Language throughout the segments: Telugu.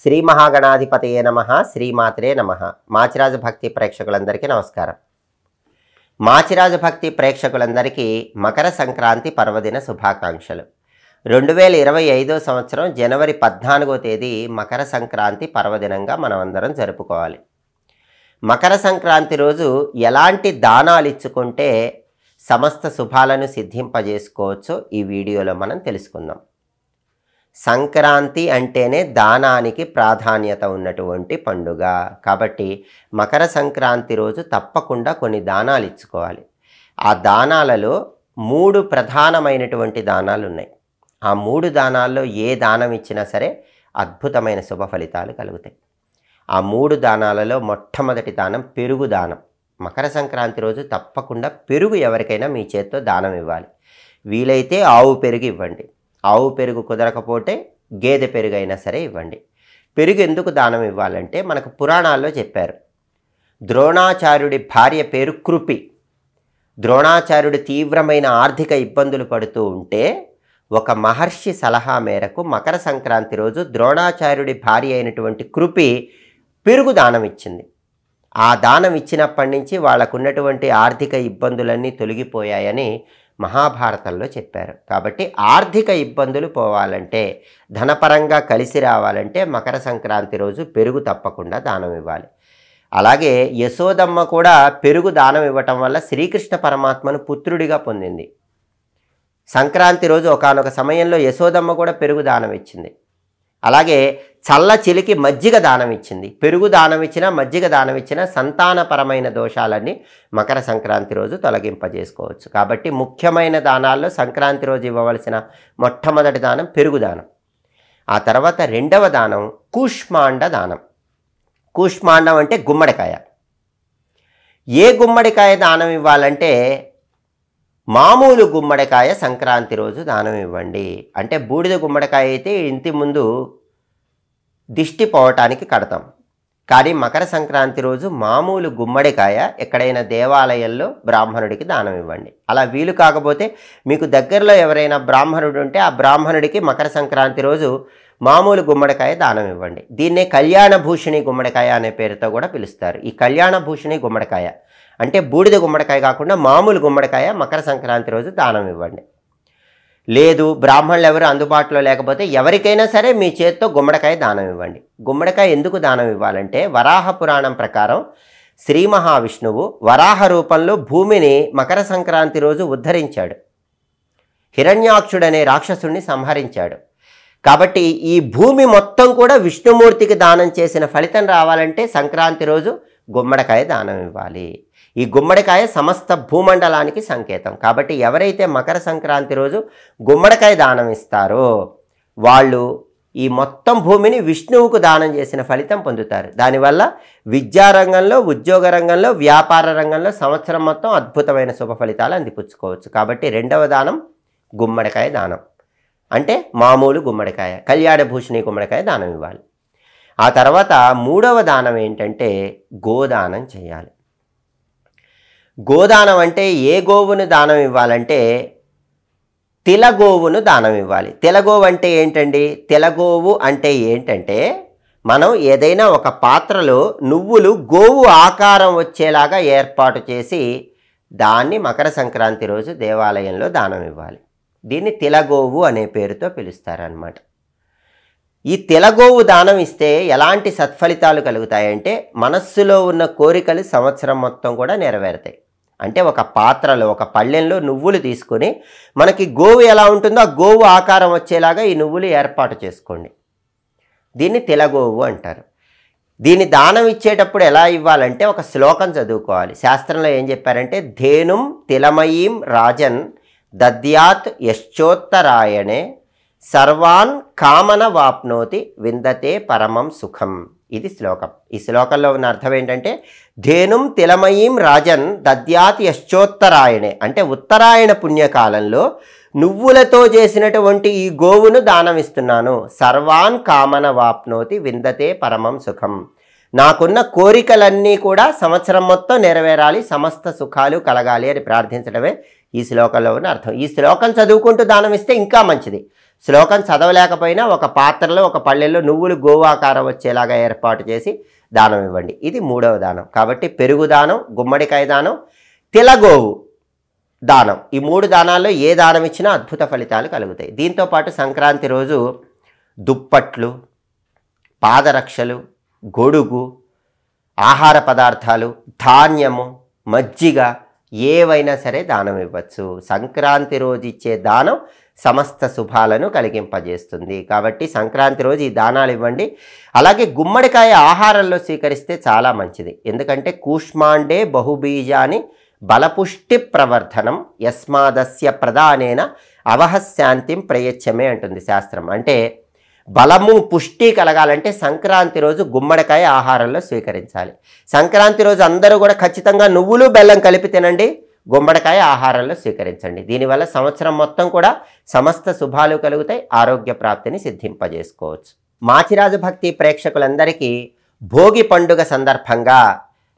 శ్రీ మహాగణాధిపతయే నమః. శ్రీమాత్రే నమః. మాచిరాజ భక్తి ప్రేక్షకులందరికీ నమస్కారం. మాచిరాజ భక్తి ప్రేక్షకులందరికీ మకర సంక్రాంతి పర్వదిన శుభాకాంక్షలు. 2025 సంవత్సరం జనవరి 14వ తేదీ మకర సంక్రాంతి పర్వదినంగా మనమందరం జరుపుకోవాలి. మకర సంక్రాంతి రోజు ఎలాంటి దానాలు ఇచ్చుకుంటే సమస్త శుభాలను సిద్ధింపజేసుకోవచ్చో ఈ వీడియోలో మనం తెలుసుకుందాం. సంక్రాంతి అంటేనే దానానికి ప్రాధాన్యత ఉన్నటువంటి పండుగ. కాబట్టి మకర సంక్రాంతి రోజు తప్పకుండా కొన్ని దానాలు ఇచ్చుకోవాలి. ఆ దానాలలో 3 ప్రధానమైనటువంటి దానాలు ఉన్నాయి. ఆ 3 దానాల్లో ఏ దానం ఇచ్చినా సరే అద్భుతమైన శుభ ఫలితాలు కలుగుతాయి. ఆ 3 దానాలలో మొట్టమొదటి దానం పెరుగు దానం. మకర సంక్రాంతి రోజు తప్పకుండా పెరుగు ఎవరికైనా మీ చేత్తో దానం ఇవ్వాలి. వీలైతే ఆవు పెరుగు ఇవ్వండి. ఆవు పెరుగు కుదరకపోతే గేదె పెరుగు అయినా సరే ఇవ్వండి. పెరుగు ఎందుకు దానం ఇవ్వాలంటే మనకు పురాణాల్లో చెప్పారు. ద్రోణాచార్యుడి భార్య పేరు కృపి. ద్రోణాచార్యుడు తీవ్రమైన ఆర్థిక ఇబ్బందులు పడుతూ ఉంటే ఒక మహర్షి సలహా మేరకు మకర సంక్రాంతి రోజు ద్రోణాచార్యుడి భార్య అయినటువంటి కృపి పెరుగు దానం ఇచ్చింది. ఆ దానం ఇచ్చినప్పటి నుంచి వాళ్ళకున్నటువంటి ఆర్థిక ఇబ్బందులన్నీ తొలగిపోయాయని మహాభారతంలో చెప్పారు. కాబట్టి ఆర్థిక ఇబ్బందులు పోవాలంటే, ధనపరంగా కలిసి రావాలంటే మకర సంక్రాంతి రోజు పెరుగు తప్పకుండా దానం ఇవ్వాలి. అలాగే యశోదమ్మ కూడా పెరుగు దానం ఇవ్వటం వల్ల శ్రీకృష్ణ పరమాత్మను పుత్రుడిగా పొందింది. సంక్రాంతి రోజు ఒకానొక సమయంలో యశోదమ్మ కూడా పెరుగు దానం ఇచ్చింది. అలాగే చల్ల చిలికి మజ్జిగ దానం ఇచ్చింది. పెరుగు దానం ఇచ్చినా మజ్జిగ దానం ఇచ్చినా సంతానపరమైన దోషాలన్నీ మకర సంక్రాంతి రోజు తొలగింపజేసుకోవచ్చు. కాబట్టి ముఖ్యమైన దానాల్లో సంక్రాంతి రోజు ఇవ్వవలసిన మొట్టమొదటి దానం పెరుగు దానం. ఆ తర్వాత రెండవ దానం కూష్మాండ దానం. కూష్మాండం అంటే గుమ్మడికాయ. ఏ గుమ్మడికాయ దానం ఇవ్వాలంటే మామూలు గుమ్మడికాయ సంక్రాంతి రోజు దానం ఇవ్వండి. అంటే బూడిద గుమ్మడికాయ అయితే ఇంటి ముందు దిష్టి పోవటానికి కడతాం. కానీ మకర సంక్రాంతి రోజు మామూలు గుమ్మడికాయ ఎక్కడైనా దేవాలయంలో బ్రాహ్మణుడికి దానం ఇవ్వండి. అలా వీలు కాకపోతే మీకు దగ్గరలో ఎవరైనా బ్రాహ్మణుడు ఉంటే ఆ బ్రాహ్మణుడికి మకర సంక్రాంతి రోజు మామూలు గుమ్మడికాయ దానం ఇవ్వండి. దీన్నే కళ్యాణభూషణి గుమ్మడికాయ అనే పేరుతో కూడా పిలుస్తారు. ఈ కళ్యాణభూషణి గుమ్మడికాయ అంటే బూడిద గుమ్మడికాయ కాకుండా మామూలు గుమ్మడికాయ మకర సంక్రాంతి రోజు దానం ఇవ్వండి. లేదు బ్రాహ్మణులు ఎవరు అందుబాటులో లేకపోతే ఎవరికైనా సరే మీ చేత్తో గుమ్మడికాయ దానం ఇవ్వండి. గుమ్మడికాయ ఎందుకు దానం ఇవ్వాలంటే వరాహ పురాణం ప్రకారం శ్రీ మహావిష్ణువు వరాహ రూపంలో భూమిని మకర సంక్రాంతి రోజు ఉద్ధరించాడు. హిరణ్యాక్షుడనే రాక్షసుడిని సంహరించాడు. కాబట్టి ఈ భూమి మొత్తం కూడా విష్ణుమూర్తికి దానం చేసిన ఫలితం రావాలంటే సంక్రాంతి రోజు గుమ్మడికాయ దానం ఇవ్వాలి. ఈ గుమ్మడికాయ సమస్త భూమండలానికి సంకేతం. కాబట్టి ఎవరైతే మకర సంక్రాంతి రోజు గుమ్మడికాయ దానం ఇస్తారో వాళ్ళు ఈ మొత్తం భూమిని విష్ణువుకు దానం చేసిన ఫలితం పొందుతారు. దానివల్ల విద్యారంగంలో, ఉద్యోగ రంగంలో, వ్యాపార రంగంలో సంవత్సరం మొత్తం అద్భుతమైన శుభ ఫలితాలు అందిపుచ్చుకోవచ్చు. కాబట్టి రెండవ దానం గుమ్మడికాయ దానం. అంటే మామూలు గుమ్మడికాయ, కళ్యాణభూషణి గుమ్మడికాయ దానం ఇవ్వాలి. ఆ తర్వాత మూడవ దానం ఏంటంటే గోదానం చేయాలి. గోదానం అంటే ఏ గోవును దానం ఇవ్వాలంటే తెలగోవును దానం ఇవ్వాలి. తెలగోవు అంటే ఏంటండి? తెలగోవు అంటే ఏంటంటే మనం ఏదైనా ఒక పాత్రలో నువ్వులు గోవు ఆకారం వచ్చేలాగా ఏర్పాటు చేసి దాన్ని మకర సంక్రాంతి రోజు దేవాలయంలో దానం ఇవ్వాలి. దీన్ని తెలగోవు అనే పేరుతో పిలుస్తారనమాట. ఈ తెలగోవు దానం ఇస్తే ఎలాంటి సత్ఫలితాలు కలుగుతాయంటే మనస్సులో ఉన్న కోరికలు సంవత్సరం మొత్తం కూడా నెరవేరుతాయి. అంటే ఒక పాత్రలో, ఒక పళ్ళెంలో నువ్వులు తీసుకొని మనకి గోవు ఎలా ఉంటుందో ఆ గోవు ఆకారం వచ్చేలాగా ఈ నువ్వులు ఏర్పాటు చేసుకోండి. దీన్ని తెలగోవు అంటారు. దీన్ని దానం ఇచ్చేటప్పుడు ఎలా ఇవ్వాలంటే ఒక శ్లోకం చదువుకోవాలి. శాస్త్రంలో ఏం చెప్పారంటే ధేనుం తిలమయీం రాజన్ దద్యాత్ యశ్చోత్తరాయణే సర్వాన్ కామన వాప్నోతి విందతే పరమం సుఖం. ఇది శ్లోకం. ఈ శ్లోకంలో ఉన్న అర్థం ఏంటంటే ధేనుం తిలమయీం రాజన్ దద్యాత్ యశ్చోత్తరాయణే అంటే ఉత్తరాయణ పుణ్యకాలంలో నువ్వులతో చేసినటువంటి ఈ గోవును దానం ఇస్తున్నాను. సర్వాన్ కామన వాప్నోతి విందతే పరమం సుఖం. నాకున్న కోరికలన్నీ కూడా సంవత్సరం మొత్తం నెరవేరాలి, సమస్త సుఖాలు కలగాలి అని ప్రార్థించడమే ఈ శ్లోకంలో ఉన్న అర్థం. ఈ శ్లోకం చదువుకుంటూ దానం ఇస్తే ఇంకా మంచిది. శ్లోకం చదవలేకపోయినా ఒక పాత్రలో ఒక పళ్ళెల్లో నువ్వులు గోవాకారం వచ్చేలాగా ఏర్పాటు చేసి దానం ఇవ్వండి. ఇది 3వ దానం. కాబట్టి పెరుగు దానం, గుమ్మడికాయ దానం, తిలగోవు దానం, ఈ 3 దానాల్లో ఏ దానం ఇచ్చినా అద్భుత ఫలితాలు కలుగుతాయి. దీంతోపాటు సంక్రాంతి రోజు దుప్పట్లు, పాదరక్షలు, గొడుగు, ఆహార పదార్థాలు, ధాన్యము, మజ్జిగ ఏవైనా సరే దానం ఇవ్వచ్చు. సంక్రాంతి రోజు ఇచ్చే దానం సమస్త శుభాలను కలిగింపజేస్తుంది. కాబట్టి సంక్రాంతి రోజు ఈ దానాలు ఇవ్వండి. అలాగే గుమ్మడికాయ ఆహారంలో స్వీకరిస్తే చాలా మంచిది. ఎందుకంటే కూష్మాండే బహుబీజాని బలపుష్టి ప్రవర్ధనం యస్మాదస్య ప్రధానేన అవహశాంతిం ప్రయచ్చమే అంటుంది శాస్త్రం. అంటే బలము పుష్టి కలగాలంటే సంక్రాంతి రోజు గుమ్మడికాయ ఆహారంలో స్వీకరించాలి. సంక్రాంతి రోజు అందరూ కూడా ఖచ్చితంగా నువ్వులు బెల్లం కలిపి తినండి, గుమ్మడికాయ ఆహారంలో స్వీకరించండి. దీనివల్ల సంవత్సరం మొత్తం కూడా సమస్త శుభాలు కలుగుతాయి, ఆరోగ్య ప్రాప్తిని సిద్ధింపజేసుకోవచ్చు. మాచిరాజు భక్తి ప్రేక్షకులందరికీ భోగి పండుగ సందర్భంగా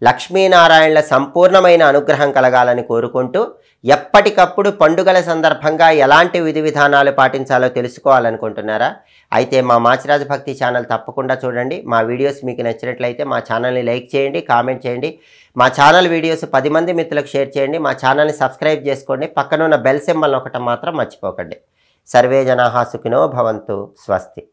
లక్ష్మీనారాయణల సంపూర్ణమైన అనుగ్రహం కలగాలని కోరుకుంటూ, ఎప్పటికప్పుడు పండుగల సందర్భంగా ఎలాంటి విధి విధానాలు పాటించాలో తెలుసుకోవాలనుకుంటున్నారా? అయితే మా మాచిరాజు భక్తి ఛానల్ తప్పకుండా చూడండి. మా వీడియోస్ మీకు నచ్చినట్లయితే మా ఛానల్ని లైక్ చేయండి, కామెంట్ చేయండి. మా ఛానల్ వీడియోస్ 10 మంది మిత్రులకు షేర్ చేయండి. మా ఛానల్ని సబ్స్క్రైబ్ చేసుకోండి. పక్కన ఉన్న బెల్ సింబల్ నొక్కటం మాత్రం మర్చిపోకండి. సర్వే జనాః సుఖినో భవంతు. స్వస్తి.